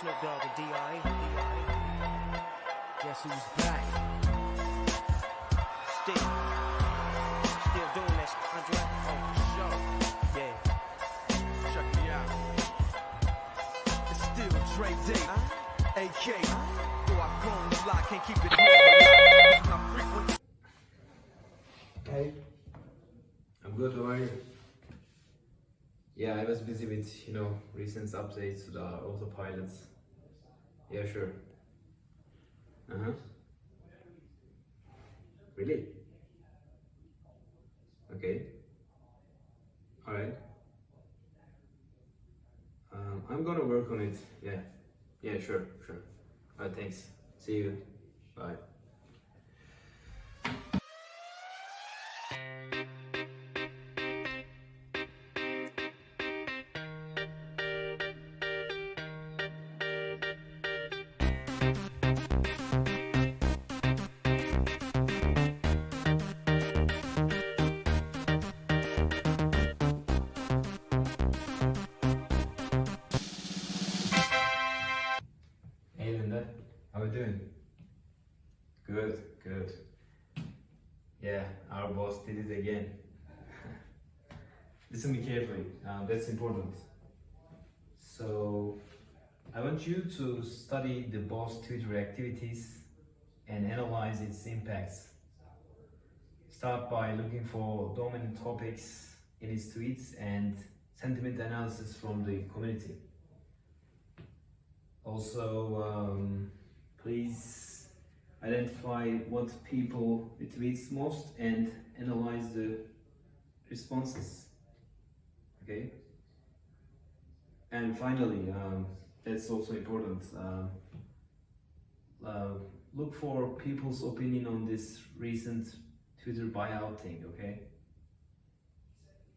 Snoop Dogg and D.I. Guess who's back? Still doing this, Andre? Oh, for sure. Yeah. Check me out. It's still Dre Day, AK. Though I've grown a lot, can't keep it home. Hey, I'm good. How are you? Yeah, I was busy with, recent updates to the autopilots. Yeah, sure. Really? Okay. Alright. I'm gonna work on it. Yeah. Yeah, sure. Alright, thanks. See you. Bye. Hey Linda, how are you doing? Good. Yeah, our boss did it again. Listen to me carefully, that's important. So, I want you to study the boss Twitter activities and analyze its impacts. Start by looking for dominant topics in his tweets and sentiment analysis from the community. Also, please identify what people retweets most and analyze the responses. Okay? And finally, that's also important. Look for people's opinion on this recent Twitter buyout thing, okay?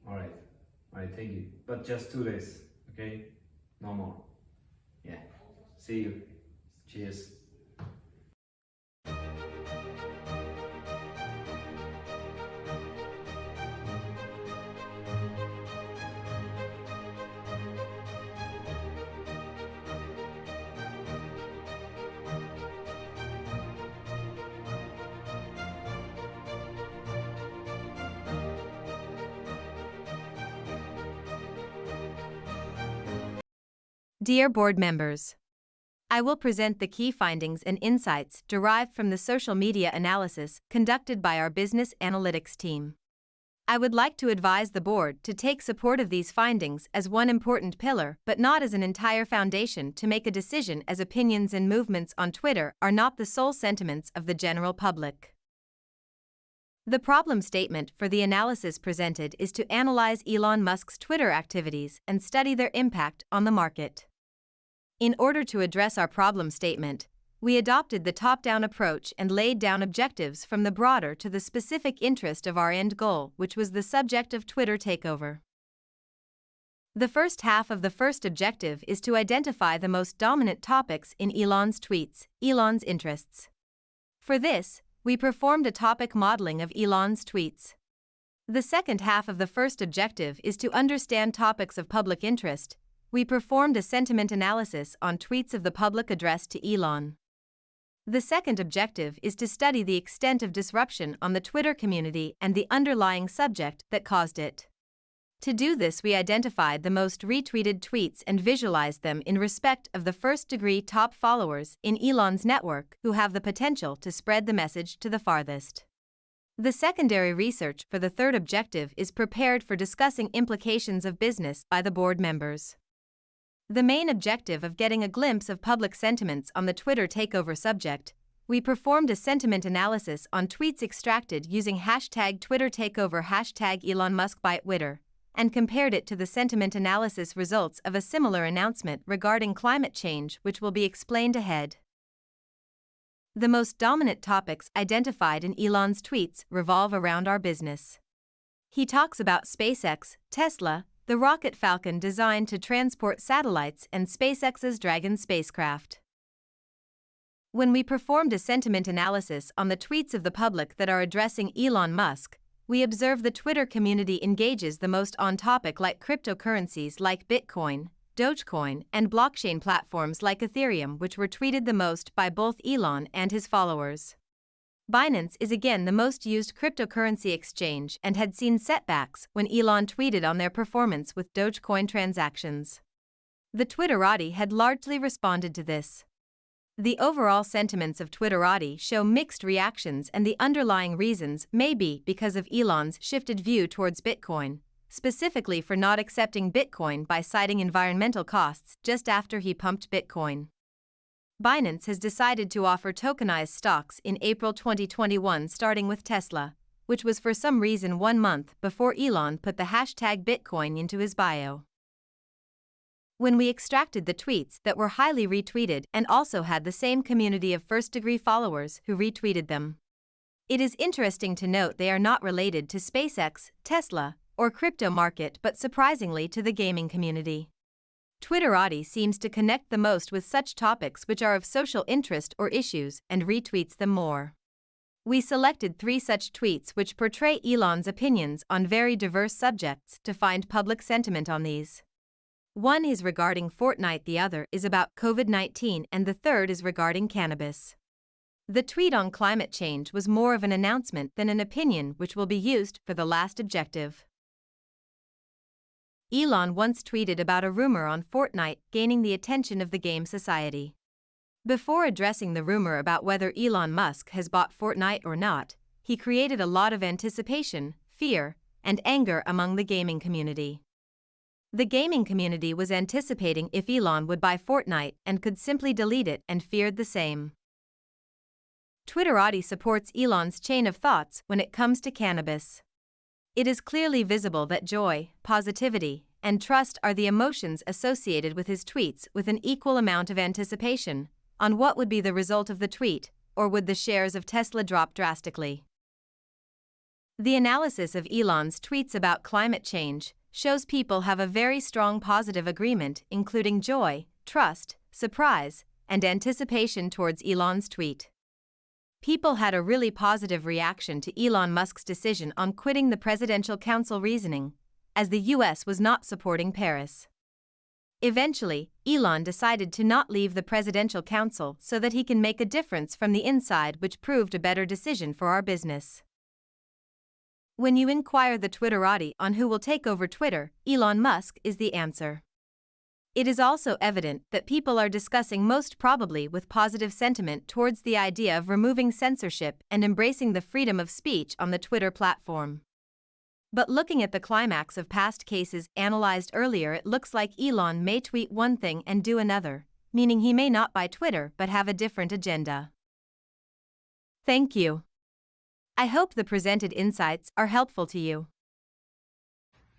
Alright, thank you. But just 2 days, okay? No more. Yeah. See you. Cheers. Dear board members, I will present the key findings and insights derived from the social media analysis conducted by our business analytics team. I would like to advise the board to take support of these findings as one important pillar, but not as an entire foundation to make a decision, as opinions and movements on Twitter are not the sole sentiments of the general public. The problem statement for the analysis presented is to analyze Elon Musk's Twitter activities and study their impact on the market. In order to address our problem statement, we adopted the top-down approach and laid down objectives from the broader to the specific interest of our end goal, which was the subject of Twitter takeover. The first half of the first objective is to identify the most dominant topics in Elon's tweets, Elon's interests. For this, we performed a topic modeling of Elon's tweets. The second half of the first objective is to understand topics of public interest. We performed a sentiment analysis on tweets of the public addressed to Elon. The second objective is to study the extent of disruption on the Twitter community and the underlying subject that caused it. To do this, we identified the most retweeted tweets and visualized them in respect of the first-degree top followers in Elon's network who have the potential to spread the message to the farthest. The secondary research for the third objective is prepared for discussing implications of business by the board members. The main objective of getting a glimpse of public sentiments on the Twitter takeover subject, we performed a sentiment analysis on tweets extracted using hashtag Twitter takeover hashtag Elon Musk by Twitter, and compared it to the sentiment analysis results of a similar announcement regarding climate change, which will be explained ahead. The most dominant topics identified in Elon's tweets revolve around our business. He talks about SpaceX, Tesla, the rocket Falcon designed to transport satellites, and SpaceX's Dragon spacecraft. When we performed a sentiment analysis on the tweets of the public that are addressing Elon Musk, we observe the Twitter community engages the most on topic like cryptocurrencies like Bitcoin, Dogecoin, and blockchain platforms like Ethereum, which were tweeted the most by both Elon and his followers. Binance is again the most used cryptocurrency exchange and had seen setbacks when Elon tweeted on their performance with Dogecoin transactions. The Twitterati had largely responded to this. The overall sentiments of Twitterati show mixed reactions, and the underlying reasons may be because of Elon's shifted view towards Bitcoin, specifically for not accepting Bitcoin by citing environmental costs just after he pumped Bitcoin. Binance has decided to offer tokenized stocks in April 2021, starting with Tesla, which was for some reason 1 month before Elon put the hashtag Bitcoin into his bio. When we extracted the tweets that were highly retweeted and also had the same community of first-degree followers who retweeted them. It is interesting to note they are not related to SpaceX, Tesla, or crypto market, but surprisingly to the gaming community. Twitterati seems to connect the most with such topics which are of social interest or issues and retweets them more. We selected 3 such tweets which portray Elon's opinions on very diverse subjects to find public sentiment on these. One is regarding Fortnite, the other is about COVID-19, and the third is regarding cannabis. The tweet on climate change was more of an announcement than an opinion, which will be used for the last objective. Elon once tweeted about a rumor on Fortnite gaining the attention of the game society. Before addressing the rumor about whether Elon Musk has bought Fortnite or not, he created a lot of anticipation, fear, and anger among the gaming community. The gaming community was anticipating if Elon would buy Fortnite and could simply delete it, and feared the same. Twitterati supports Elon's chain of thoughts when it comes to cannabis. It is clearly visible that joy, positivity, and trust are the emotions associated with his tweets, with an equal amount of anticipation on what would be the result of the tweet, or would the shares of Tesla drop drastically. The analysis of Elon's tweets about climate change shows people have a very strong positive agreement, including joy, trust, surprise, and anticipation towards Elon's tweet. People had a really positive reaction to Elon Musk's decision on quitting the Presidential Council, reasoning, as the US was not supporting Paris. Eventually, Elon decided to not leave the Presidential Council so that he can make a difference from the inside, which proved a better decision for our business. When you inquire the Twitterati on who will take over Twitter, Elon Musk is the answer. It is also evident that people are discussing, most probably with positive sentiment, towards the idea of removing censorship and embracing the freedom of speech on the Twitter platform. But looking at the climax of past cases analyzed earlier, it looks like Elon may tweet one thing and do another, meaning he may not buy Twitter but have a different agenda. Thank you. I hope the presented insights are helpful to you.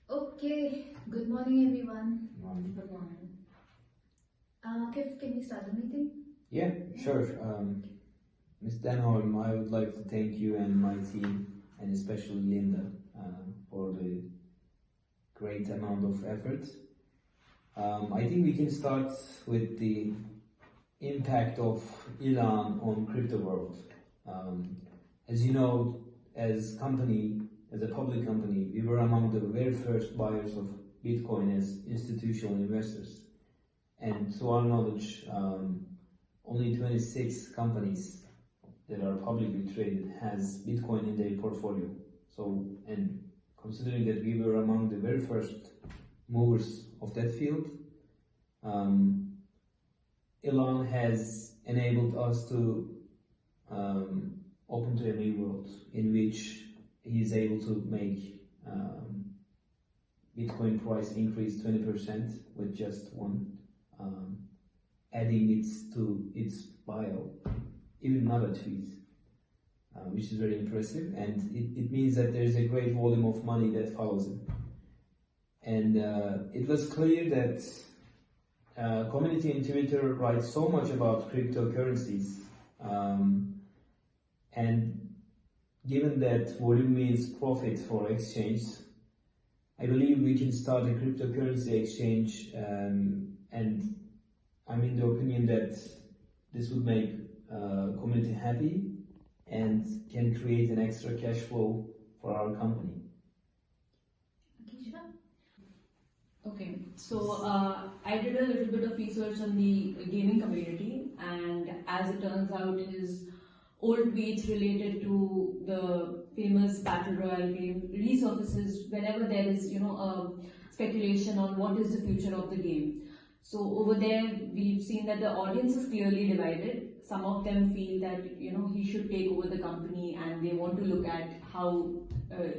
Okay, good morning everyone. Morning. Good morning. Kif, can we start the meeting? Yeah, sure. Ms. Denholm, I would like to thank you and my team, and especially Linda, for the great amount of effort. I think we can start with the impact of Elon on crypto world. As you know, as a public company, we were among the very first buyers of Bitcoin as institutional investors. And to our knowledge, only 26 companies that are publicly traded has Bitcoin in their portfolio. So, and considering that we were among the very first movers of that field, Elon has enabled us to open to a new world in which he is able to make Bitcoin price increase 20% with just one, adding it to its bio, even not a tweet, which is very impressive, and it means that there is a great volume of money that follows him. And it was clear that community in Twitter writes so much about cryptocurrencies, and given that volume means profit for exchange, I believe we can start a cryptocurrency exchange, and I'm in the opinion that this would make community happy and can create an extra cash flow for our company. Akisha? Okay, so I did a little bit of research on the gaming community, and as it turns out, his old tweets related to the famous battle royale game resurfaces whenever there is, speculation on what is the future of the game. So over there, we've seen that the audience is clearly divided. Some of them feel that he should take over the company, and they want to look at how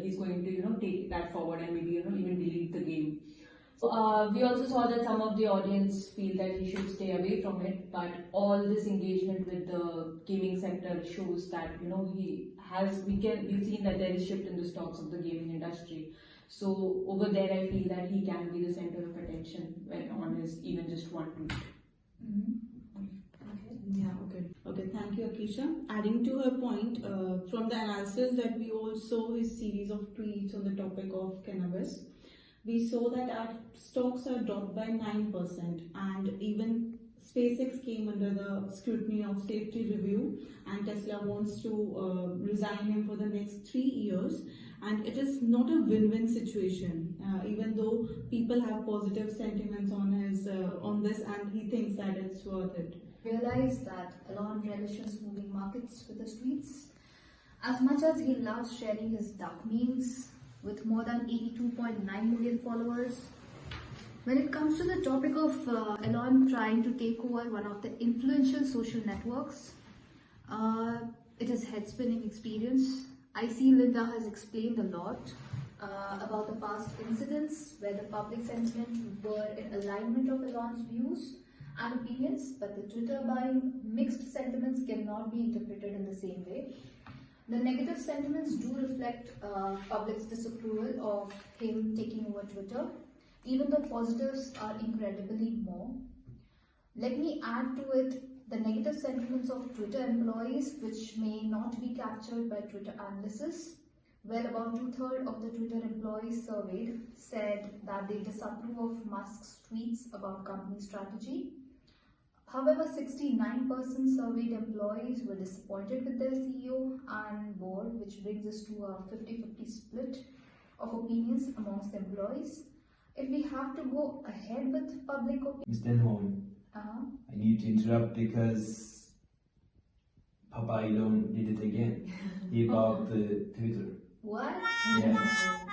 he's going to take that forward and maybe even delete the game. We also saw that some of the audience feel that he should stay away from it, but all this engagement with the gaming sector shows that we've seen that there is shift in the stocks of the gaming industry. So over there, I feel that he can be the center of attention when on his even just one tweet. Yeah, okay. Thank you, Akisha. Adding to her point, from the analysis that we all saw his series of tweets on the topic of cannabis, we saw that our stocks are dropped by 9%, and even SpaceX came under the scrutiny of safety review, and Tesla wants to resign him for the next 3 years. And it is not a win-win situation, even though people have positive sentiments on this, and he thinks that it's worth it. Realize that Elon relishes moving markets with his tweets. As much as he loves sharing his duck memes with more than 82.9 million followers, when it comes to the topic of Elon trying to take over one of the influential social networks, it is head-spinning experience. I see Linda has explained a lot about the past incidents where the public sentiment were in alignment of Elon's views and opinions, but the Twitter buying mixed sentiments cannot be interpreted in the same way. The negative sentiments do reflect public's disapproval of him taking over Twitter, even though positives are incredibly more. Let me add to it the negative sentiments of Twitter employees, which may not be captured by Twitter analysis, where about 2/3 of the Twitter employees surveyed said that they disapprove of Musk's tweets about company strategy. However, 69% surveyed employees were disappointed with their CEO and board, which brings us to a 50-50 split of opinions amongst employees. If we have to go ahead with public opinion, Ms. Denholm, I need to interrupt because Papa Elon did it again. He bought the Twitter. what? Yes.